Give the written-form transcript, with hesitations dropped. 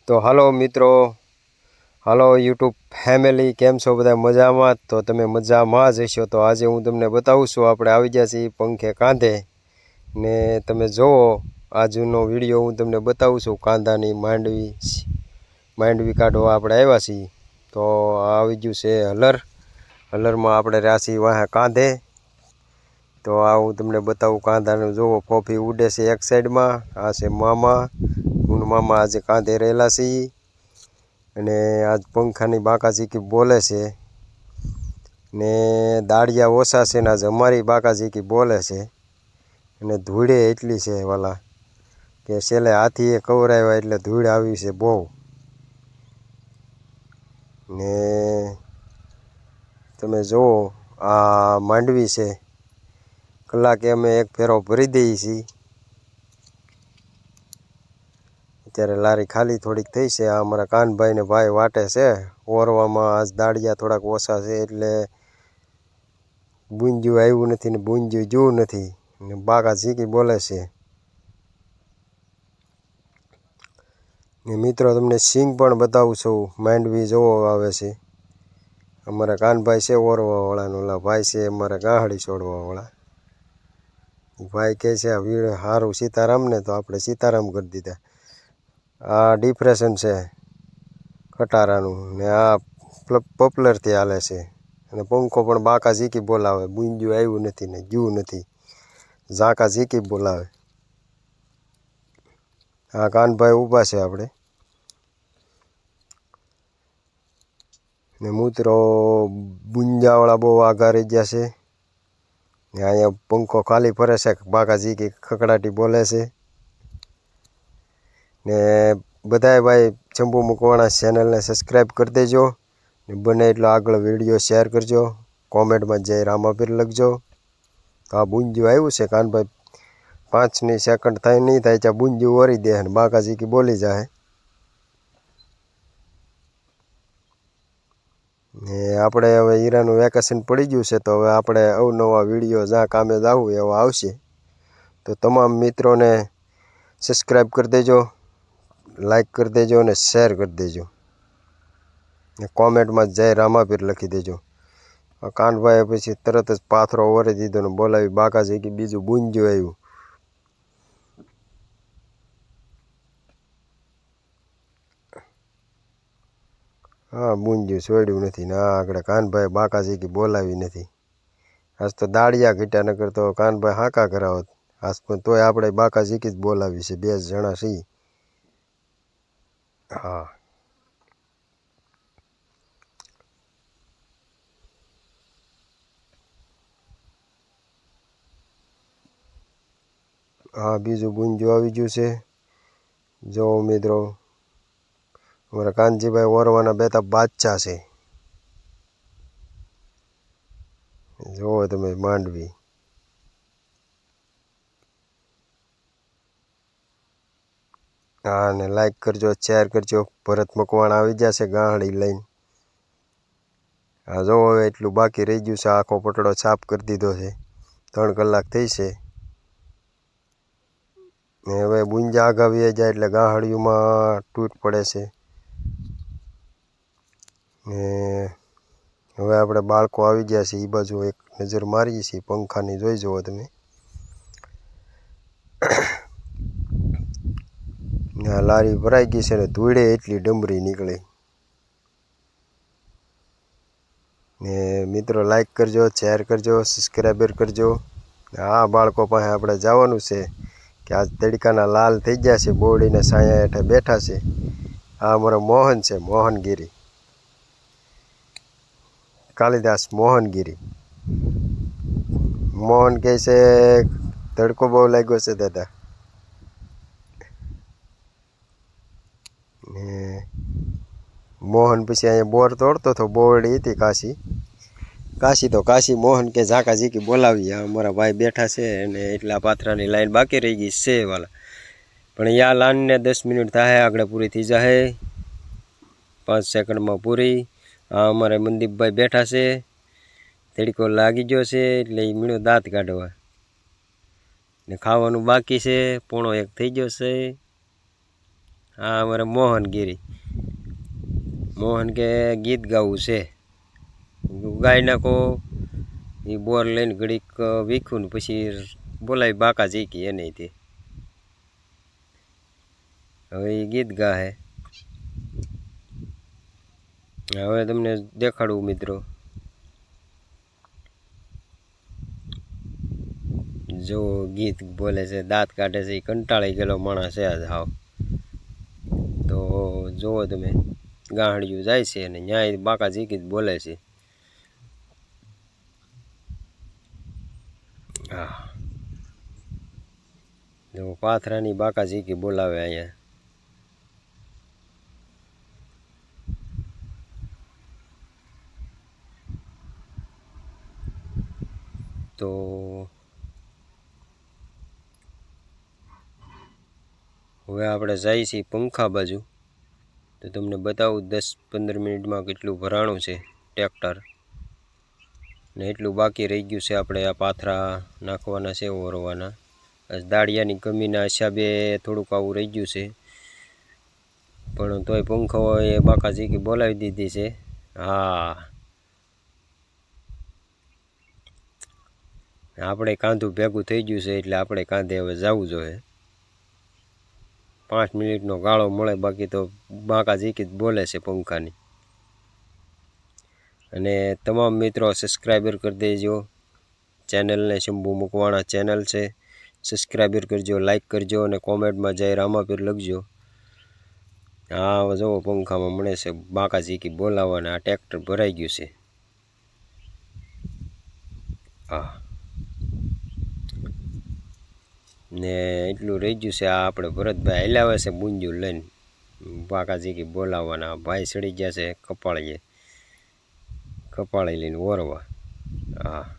તો હાલો મિત્રો, હાલો YouTube family, કેમ છો બધા? મજામાં? તો તમે મજામાં જ હશો. તો આજે હું તમને બતાવું છું, આપણે આવી ગયા છીએ પંખે કાંધે ને તમે જુઓ આજનો વિડીયો હું તમને બતાવું છું. કાંદાની માંડવી કાઢવા આપણે આવ્યા છીએ. તો આવી ગયું છે હલરમાં આપણે રહ્યા છીએ વાહ કાંધે. તો આ હું તમને બતાવું કાંદાનું જુઓ, ફોફી ઉડે છે એક સાઈડમાં. આ છે મામા, હું મામા આજે કાંધે રહેલા છીએ અને આજ પંખાની બાકાઝીકી બોલે છે ને દાળિયા ઓછા છે ને આજ અમારી બાકાઝીકી બોલે છે અને ધૂળે એટલી છે વાલા કે છેલ્લે હાથીએ કવરાવ્યા એટલે ધૂળ આવી છે બહુ. ને તમે જુઓ આ માંડવી છે, કલાકે અમે એક ફેરો ભરી દઈએ છીએ. અત્યારે લારી ખાલી થોડીક થઈ છે. આ અમારા કાનભાઈ ને ભાઈ વાટે છે ઓરવામાં. આજ દાળિયા થોડાક ઓછા છે એટલે બુંજ્યું આવ્યું નથી ને બુંજ્યું જોવું નથી ને બાકાઝીકી બોલે છે. ને મિત્રો તમને સિંગ પણ બતાવું છું. માંડવી જોવો આવે છે. અમારા કાનભાઈ છે ઓરવાવાળાનો, ઓલા ભાઈ છે અમારા ગાહડી છોડવાવાળા. ભાઈ કહે છે આ વીડ સારું સીતારામ ને, તો આપણે સીતારામ કરી દીધા. આ ડિપ્રેશન છે ખટારાનું ને આ પોપ્યુલરથી હાલે છે અને પંખો પણ બાકાઝીકી બોલાવે. બુંજ્યું આવ્યું નથી ને જ્યું નથી, ઝાકાઝીકી બોલાવે. આ કાનભાઈ ઊભા છે આપણે ને મૂત્રો બુંજાવાળા બહુ આઘા રહી ગયા છે ને અહીંયા પંખો ખાલી ફરે છે. બાકાઝીકી ખકડાટી બોલે છે ને બધાય ભાઈ ચંપુ મકવાણા ચેનલને સબસ્ક્રાઈબ કરી દેજો ને બને એટલો આગળ વિડીયો શેર કરજો. કોમેન્ટમાં જય રામાપીર લખજો. તો આ બુંજ્યું આવ્યું છે કાનભાઈ, 5 સેકન્ડ થાય નહીં થાય ત્યાં બુંજ્યું વરી દે અને બાકાઝીકી બોલી જાય. ને આપણે હવે હીરાનું વેકેશન પડી ગયું છે તો હવે આપણે અવનવા વિડીયો જ્યાં કામે જવું એવા આવશે. તો તમામ મિત્રોને સબસ્ક્રાઈબ કરી દેજો, લાઈક કરી દેજો અને શેર કરી દેજો ને કોમેન્ટમાં જય રામાપીર લખી દેજો. કાનભાઈએ પછી તરત જ પાથરો વરી દીધો ને બોલાવી બાકાઝીકી બીજું બુંજ્યું આવ્યું. હા બુંજ્યું છોડ્યું નથી ને આ આગળ કાનભાઈ બાકાઝીકી બોલાવી નથી. આજ તો દાળિયા ઘટ્યા, નકર તો કાનભાઈ હાંકા કરાવત આજ, પણ તોય આપણે બાકાઝીકી જ બોલાવી છે. 2 જણા છીએ. હા હા બીજું બુંજ્યું આવી ગયું છે. જો મિત્રો અમારા કાનજીભાઈ ઓરવાના બેતા બાદશાહ છે. જુઓ તમે માંડવી. હા ને લાઈક કરજો, શેર કરજો. ભરત મકવાણા આવી ગયા છે ગાહડી લઈને. હા જો હવે એટલું બાકી રહી ગયું છે. આખો પટડો સાફ કરી દીધો છે. 3 કલાક થઈ છે ને હવે બુંજા આગા વ્યા જાય એટલે ગાહડીઓમાં તૂટ પડે છે. ને હવે આપણે બાળકો આવી ગયા છે. એ બાજુ એક નજર મારીએ છીએ પંખાની, જોઈ જુઓ તમે. આ લારી ભરાઈ ગઈ છે ને ધૂળે એટલી ડમરી નીકળે. ને મિત્રો લાઈક કરજો, શેર કરજો, સબસ્ક્રાઈબર કરજો. આ બાળકો પાસે આપણે જવાનું છે કે આજ તડકાના લાલ થઈ ગયા છે, બોડીને છાયા હેઠે બેઠા છે. આ અમારો મોહન છે, મોહનગીરી, કાલિદાસ મોહનગીરી. મોહન કહે છે તડકો બહુ લાગ્યો છે દાદા. ને મોહન પછી અહીંયા બોર તોડતો હતો, બોરડી હતી કાશી મોહન કે ઝાકાઝીકી બોલાવી. અમારા ભાઈ બેઠા છે અને એટલા પાથરાની લાઈન બાકી રહી ગઈ છે વાલા. પણ યા લાઈનને 10 મિનિટ થાય આગળ પૂરી થઈ જાય, 5 સેકન્ડમાં પૂરી. આ અમારે મનદીપભાઈ બેઠા છે, તડકો લાગી ગયો છે એટલે એ મીણો દાંત કાઢવા ને ખાવાનું બાકી છે. 1:30 થઈ ગયો છે. હા અમારે મોહનગીરી મોહન કે ગીત ગાવું છે ગાઈ નાખો એ બોર લઈને ઘડીક વીખું ને પછી બોલાવી બાકા જીકી એને તે હવે એ ગીત ગાહે હવે તમને દેખાડું મિત્રો જો ગીત બોલે છે દાંત કાઢે છે એ કંટાળી ગયેલો માણસ છે આજ હાવ તો જુઓ તમે ગાહડિયું જાય છે અને ન્યાય બાકા જીકી બોલે છે હા જો પાથરાની બાકા જીકી બોલાવે અહીંયા તો હવે આપણે જઈએ છીએ પંખા બાજુ તો તમને બતાવું 10-15 મિનિટમાં કેટલું ભરાણું છે ટ્રેક્ટર ને એટલું બાકી રહી ગયું છે આપણે આ પાથરા નાખવાના છે ઓરવાના દાળિયાની કમીના હિસાબે થોડુંક આવું રહી ગયું છે પણ તોય પંખાઓએ બાકા જીકી બોલાવી દીધી છે હા આપણે કાંધું ભેગું થઈ ગયું છે એટલે આપણે કાંધે હવે જવું જોઈએ 5 મિનિટનો ગાળો મળે બાકી તો બાકા જીકી બોલે છે પંખાની અને તમામ મિત્રો સબસ્ક્રાઈબર કરી દેજો ચેનલને શંભુ મકવાણા ચેનલ છે સબસ્ક્રાઈબર કરજો લાઈક કરજો અને કોમેન્ટમાં જય રામાપીર લખજો હા જુઓ પંખામાં મળે છે બાકા જીકી બોલાવવાના આ ટ્રેક્ટર ભરાઈ ગયું છે હા ને એટલું રહી ગયું છે આ આપણે ભરતભાઈ હલાવે છે બુંજું લઈને બાકા જીકી બોલાવવાના ભાઈ ચડી ગયા છે કપાળીએ લઈને ઓરવા હા